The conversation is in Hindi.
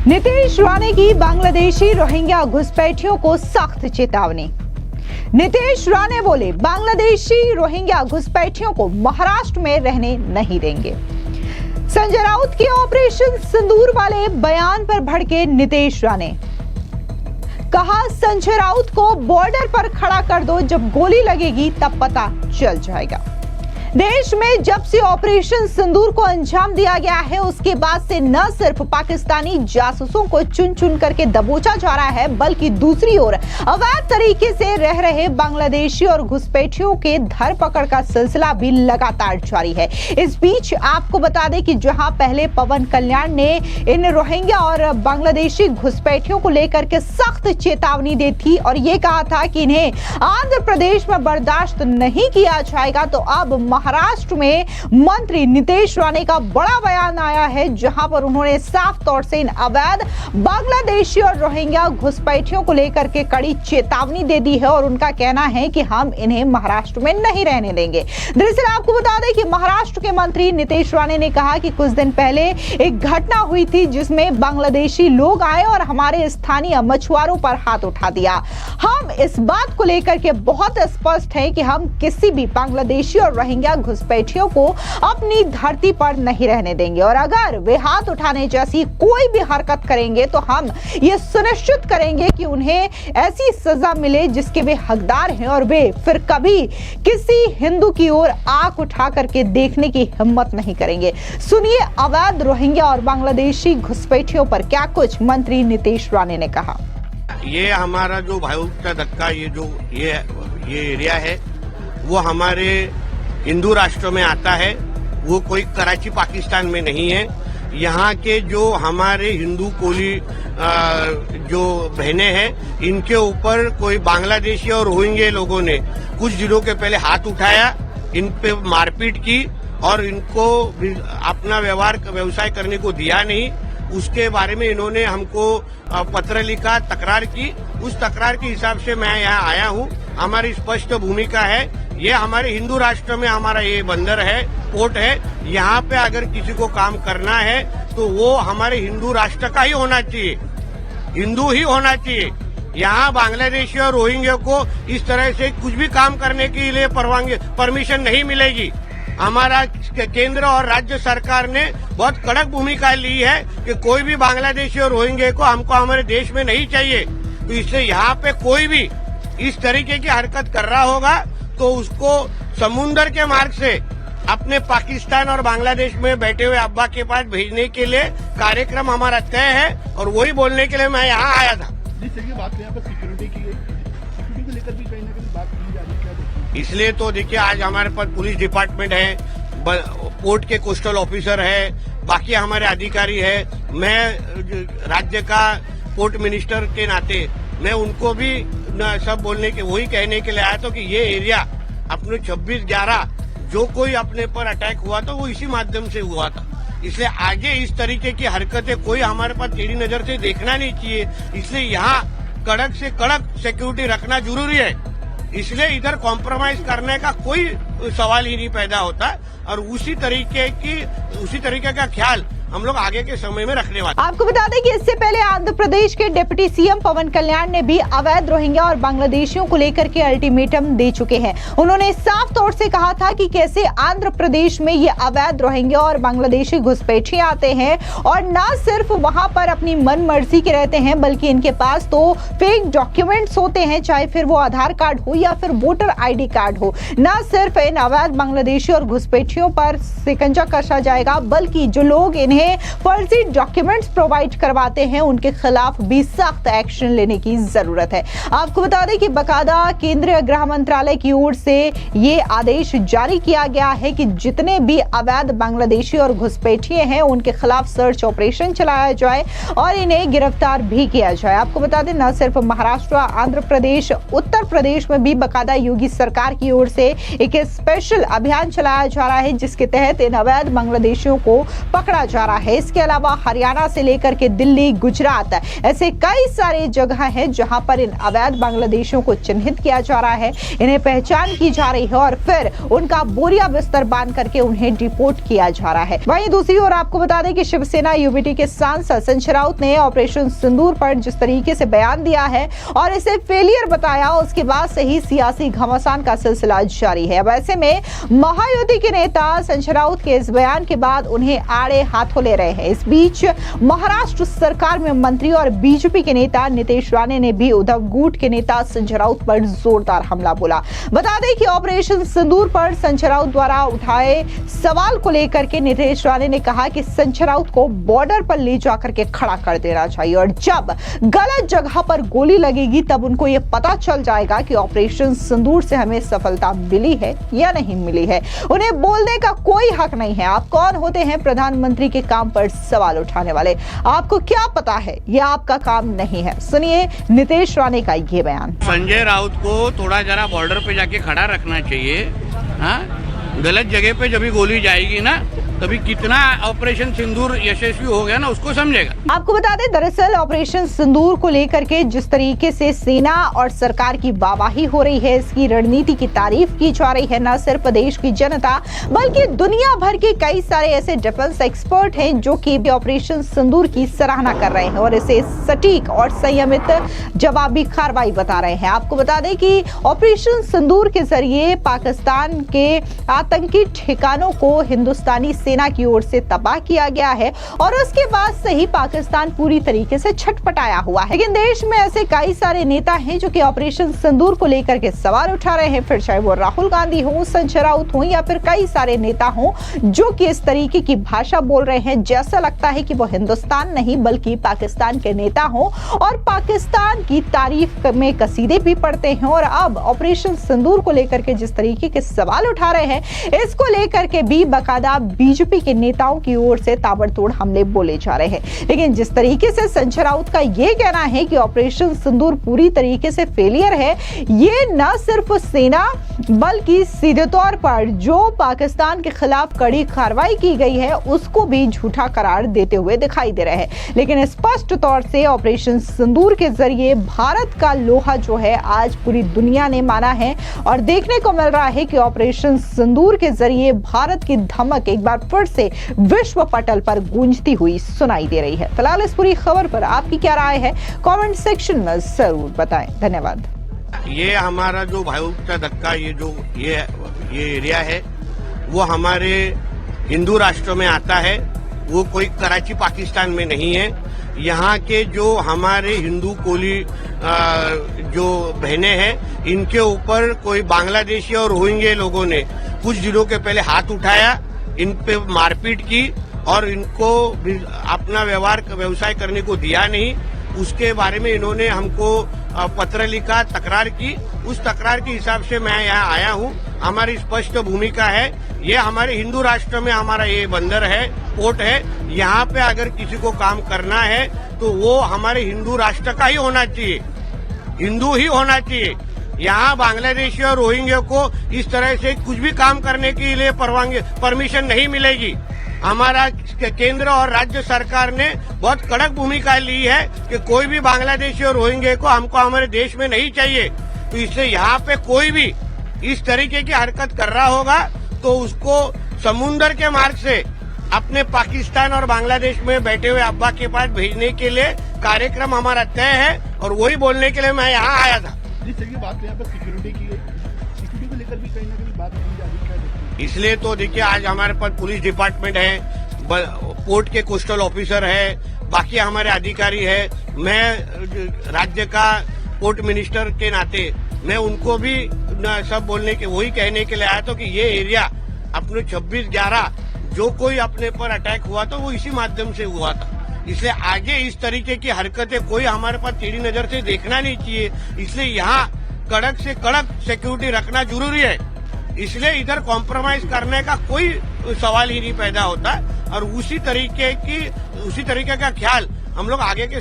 नीतीश राणे की बांग्लादेशी रोहिंग्या घुसपैठियों को सख्त चेतावनी। नीतीश राणे बोले, बांग्लादेशी रोहिंग्या घुसपैठियों को महाराष्ट्र में रहने नहीं देंगे। संजय राउत के ऑपरेशन सिंदूर वाले बयान पर भड़के नीतीश राणे। कहा, संजय राउत को बॉर्डर पर खड़ा कर दो, जब गोली लगेगी तब पता चल जाएगा। देश में जब से ऑपरेशन सिंदूर को अंजाम दिया गया है, उसके बाद से न सिर्फ पाकिस्तानी जासूसों को चुन चुन करके दबोचा जा रहा है, बल्कि दूसरी ओर अवैध तरीके से रह रहे बांग्लादेशी और घुसपैठियों के धरपकड़ का सिलसिला भी लगातार जारी है। इस बीच आपको बता दें कि जहां पहले पवन कल्याण ने इन रोहिंग्या और बांग्लादेशी घुसपैठियों को लेकर के सख्त चेतावनी दी थी और ये कहा था कि इन्हें आंध्र प्रदेश में बर्दाश्त नहीं किया जाएगा, तो अब महाराष्ट्र में मंत्री नीतीश राणे का बड़ा बयान आया है, जहां पर उन्होंने साफ तौर से इन अवैध बांग्लादेशी और रोहिंग्या घुसपैठियों को लेकर के कड़ी चेतावनी दे दी है और उनका कहना है कि हम इन्हें महाराष्ट्र में नहीं रहने देंगे। दरअसल आपको बता दें कि महाराष्ट्र के मंत्री नीतीश राणे ने कहा कि कुछ दिन पहले एक घटना हुई थी जिसमें बांग्लादेशी लोग आए और हमारे स्थानीय मछुआरों पर हाथ उठा दिया। हम इस बात को लेकर के बहुत स्पष्ट है कि हम किसी भी बांग्लादेशी और रोहिंग्या घुसपैठियों को अपनी धरती पर नहीं रहने देंगे और अगर वे हाथ उठाने जैसी कोई भी हरकत करेंगे तो हम ये सुनिश्चित करेंगे कि उन्हें ऐसी सजा मिले जिसके वे हकदार हैं और वे फिर कभी किसी हिंदू की ओर आंख उठा करके देखने की हिम्मत नहीं करेंगे। सुनिए अवैध रोहिंग्या और बांग्लादेशी घुसपैठियों पर क्या कुछ मंत्री नीतीश राणे ने कहा। ये हमारा जो भाईचा धक्का ये एरिया है वो हमारे हिंदू राष्ट्र में आता है, वो कोई कराची पाकिस्तान में नहीं है। यहाँ के जो हमारे हिंदू कोली जो बहनें हैं, इनके ऊपर कोई बांग्लादेशी और रोहिंग्या लोगों ने कुछ दिनों के पहले हाथ उठाया, इन पे मारपीट की और इनको अपना व्यवसाय करने को दिया नहीं। उसके बारे में इन्होंने हमको पत्र लिखा, तकरार की। उस तकरार के हिसाब से मैं यहाँ आया हूँ। हमारी स्पष्ट भूमिका है, ये हमारे हिंदू राष्ट्र में हमारा ये बंदर है, पोर्ट है। यहाँ पे अगर किसी को काम करना है तो वो हमारे हिंदू राष्ट्र का ही होना चाहिए, हिंदू ही होना चाहिए। यहाँ बांग्लादेशी और रोहिंग्या को इस तरह से कुछ भी काम करने के लिए परमिशन नहीं मिलेगी। हमारा केंद्र और राज्य सरकार ने बहुत कड़क भूमिका ली है कि कोई भी बांग्लादेशी और रोहिंग्या को हमको हमारे देश में नहीं चाहिए। तो इसलिए यहाँ पे कोई भी इस तरीके की हरकत कर रहा होगा तो उसको समुद्र के मार्ग से अपने पाकिस्तान और बांग्लादेश में बैठे हुए अब्बा के पास भेजने के लिए कार्यक्रम हमारा तय है और वही बोलने के लिए मैं यहाँ आया था। सिक्योरिटी को लेकर भी कहीं ना कहीं बात की जा रही है, इसलिए तो देखिए आज हमारे पास पुलिस डिपार्टमेंट है, पोर्ट के कोस्टल ऑफिसर है, बाकी हमारे अधिकारी है। मैं राज्य का पोर्ट मिनिस्टर के नाते मैं उनको भी सब बोलने के वही कहने के लिए आया था कि ये एरिया अपने 26/11 जो कोई अपने पर अटैक हुआ था वो इसी माध्यम से हुआ था। इसलिए आगे इस तरीके की हरकतें कोई हमारे पास टेढ़ी नजर से देखना नहीं चाहिए। इसलिए यहाँ कड़क से कड़क सिक्योरिटी रखना जरूरी है। इसलिए इधर कॉम्प्रोमाइज करने का कोई सवाल ही नहीं पैदा होता और उसी तरीके का ख्याल हम लोग आगे के समय में रखने वाले। आपको बता दें कि इससे पहले आंध्र प्रदेश के डिप्टी सीएम पवन कल्याण ने भी अवैध रोहिंग्या और बांग्लादेशियों को लेकर के अल्टीमेटम दे चुके हैं। उन्होंने साफ तौर से कहा था कि कैसे आंध्र प्रदेश में ये अवैध रोहिंग्या और बांग्लादेशी घुसपैठिए आते हैं और न सिर्फ वहां पर अपनी मन मर्जी के रहते हैं, बल्कि इनके पास तो फेक डॉक्यूमेंट्स होते हैं, चाहे फिर वो आधार कार्ड हो या फिर वोटर ID कार्ड हो। न सिर्फ इन अवैध बांग्लादेशी और घुसपैठियों पर शिकंजा कसा जाएगा, बल्कि जो लोग इन्हें फर्जी डॉक्यूमेंट्स प्रोवाइड करवाते हैं उनके खिलाफ भी सख्त एक्शन लेने की जरूरत है। आपको बता दें कि बकायदा केंद्रीय गृह मंत्रालय की ओर से ये आदेश जारी किया गया है कि जितने भी अवैध बांग्लादेशी और घुसपैठिए हैं उनके खिलाफ सर्च ऑपरेशन चलाया जाए और इन्हें गिरफ्तार भी किया जाए। आपको बता दें न सिर्फ महाराष्ट्र, आंध्र प्रदेश, उत्तर प्रदेश में भी बकायदा योगी सरकार की ओर से एक स्पेशल अभियान चलाया जा रहा है जिसके तहत इन अवैध बांग्लादेशियों को पकड़ा जा जा रहा है। इसके अलावा हरियाणा से लेकर के दिल्ली, गुजरात, ऐसे कई सारे जगह हैं जहां पर इन अवैध बांग्लादेशियों को चिन्हित किया जा रहा है, इन्हें पहचान की जा रही है और फिर उनका बोरिया बिस्तर बांध करके उन्हें डिपोर्ट किया जा रहा है। वहीं दूसरी ओर आपको बता दें कि शिवसेना यूबीटी के सांसद संजय राउत ने ऑपरेशन सिंदूर पर जिस तरीके से बयान दिया है और इसे फेलियर बताया, उसके बाद से ही सियासी घमासान का सिलसिला जारी है। अब ऐसे में महायुति के नेता संजय राउत के इस बयान के बाद उन्हें आड़े हाथों ले रहे हैं। इस बीच महाराष्ट्र सरकार में मंत्री और बीजेपी के नेता नीतीश राणे ने भी उद्धव गुट के नेता संजय राउत पर जोरदार हमला बोला। बता दें कि ऑपरेशन सिंदूर पर संजय राउत द्वारा उठाए सवाल को लेकर के नीतीश राणे ने कहा कि संजय राउत को बॉर्डर पर ले जाकर के खड़ा कर देना चाहिए और जब गलत जगह पर गोली लगेगी तब उनको यह पता चल जाएगा कि ऑपरेशन सिंदूर से हमें सफलता मिली है या नहीं मिली है। उन्हें बोलने का कोई हक नहीं है। आप कौन होते हैं प्रधानमंत्री के काम पर सवाल उठाने वाले? आपको क्या पता है? यह आपका काम नहीं है। सुनिए नीतीश राणे का ये बयान। संजय राउत को थोड़ा जरा बॉर्डर पे जाके खड़ा रखना चाहिए। हाँ, गलत जगह पे जब भी गोली जाएगी ना तभी कितना ऑपरेशन सिंदूर यशस्वी हो गया ना उसको समझेगा। आपको बता दें, दरअसल ऑपरेशन सिंदूर को लेकर के जिस तरीके से सेना और सरकार की वाहवाही हो रही है, इसकी रणनीति की तारीफ की जा रही है, न सिर्फ देश की जनता बल्कि दुनिया भर के कई सारे ऐसे डिफेंस एक्सपर्ट हैं जो कि ऑपरेशन सिंदूर की सराहना कर रहे हैं और इसे सटीक और संयमित जवाबी कार्रवाई बता रहे हैं। आपको बता दें कि ऑपरेशन सिंदूर के जरिए पाकिस्तान के आतंकी ठिकानों को हिंदुस्तानी सेना की ओर से तबाह किया गया है और उसके बाद से ही पाकिस्तान पूरी तरीके से छटपटाया हुआ है। लेकिन देश में ऐसे कई सारे नेता हैं जो कि ऑपरेशन सिंदूर को लेकर के सवाल उठा रहे हैं, फिर चाहे वो राहुल गांधी हो, संजय राउत हो या फिर कई सारे नेता हो जो कि इस तरीके की भाषा बोल रहे हैं जैसा लगता है कि वो हिंदुस्तान नहीं बल्कि पाकिस्तान के नेता हो और पाकिस्तान की तारीफ में कसीदे भी पढ़ते हैं। और अब ऑपरेशन सिंदूर को लेकर के जिस तरीके के सवाल उठा रहे हैं, इसको लेकर के भी बाकायदा बीजेपी के नेताओं की ओर से ताबड़तोड़ हमले बोले जा रहे हैं। लेकिन जिस तरीके से संजय राउत का यह कहना है कि ऑपरेशन सिंदूर पूरी तरीके से फेलियर है, ये न सिर्फ सेना बल्कि सीधे तौर पर जो पाकिस्तान के खिलाफ कड़ी कार्रवाई की गई है उसको भी झूठा करार देते हुए दिखाई दे रहे हैं। लेकिन स्पष्ट तौर से ऑपरेशन सिंदूर के जरिए भारत का लोहा जो है आज पूरी दुनिया ने माना है और देखने को मिल रहा है कि ऑपरेशन सिंदूर के जरिए भारत की धमक एक बार फिर से विश्व पटल पर गूंजती हुई सुनाई दे रही है। फिलहाल इस पूरी खबर पर आपकी क्या राय है, कमेंट सेक्शन में जरूर बताएं। धन्यवाद। ये हमारा जो भाई का धक्का ये एरिया है वो हमारे हिंदू राष्ट्र में आता है, वो कोई कराची पाकिस्तान में नहीं है। यहाँ के जो हमारे हिंदू कोली जो बहनें हैं इनके ऊपर कोई बांग्लादेशी और रोहिंग्या लोगों ने कुछ दिनों के पहले हाथ उठाया, इन पे मारपीट की और इनको अपना व्यवसाय करने को दिया नहीं। उसके बारे में इन्होंने हमको पत्र लिखा, तकरार की। उस तकरार के हिसाब से मैं यहाँ आया हूँ। हमारी स्पष्ट भूमिका है, ये हमारे हिंदू राष्ट्र में हमारा ये बंदर है, पोर्ट है। यहाँ पे अगर किसी को काम करना है तो वो हमारे हिंदू राष्ट्र का ही होना चाहिए, हिंदू ही होना चाहिए। यहाँ बांग्लादेशी और रोहिंग्या को इस तरह से कुछ भी काम करने के लिए परमिशन नहीं मिलेगी। हमारा केंद्र और राज्य सरकार ने बहुत कड़क भूमिका ली है कि कोई भी बांग्लादेशी और रोहिंग्या को हमको हमारे देश में नहीं चाहिए। तो इसलिए यहाँ पे कोई भी इस तरीके की हरकत कर रहा होगा तो उसको समुन्द्र के मार्ग से अपने पाकिस्तान और बांग्लादेश में बैठे हुए अब्बा के पास भेजने के लिए कार्यक्रम हमारा तय है और वही बोलने के लिए मैं यहाँ आया था। जिस तरीके बात यहाँ पर सिक्योरिटी की है, सिक्योरिटी को लेकर भी कहीं ना कहीं बात की जा रही है। इसलिए तो देखिए आज हमारे पास पुलिस डिपार्टमेंट है, पोर्ट के कोस्टल ऑफिसर है, बाकी हमारे अधिकारी है। मैं राज्य का पोर्ट मिनिस्टर के नाते मैं उनको भी सब बोलने के वही कहने के लिए आया था कि ये एरिया अपने 26/11 जो कोई अपने पर अटैक हुआ था वो इसी माध्यम से हुआ था। इसलिए आगे इस तरीके की हरकतें कोई हमारे पास टेढ़ी नजर से देखना नहीं चाहिए। इसलिए यहाँ कड़क से कड़क सिक्योरिटी रखना जरूरी है। इसलिए इधर कॉम्प्रोमाइज करने का कोई सवाल ही नहीं पैदा होता और उसी तरीके का ख्याल हम लोग आगे के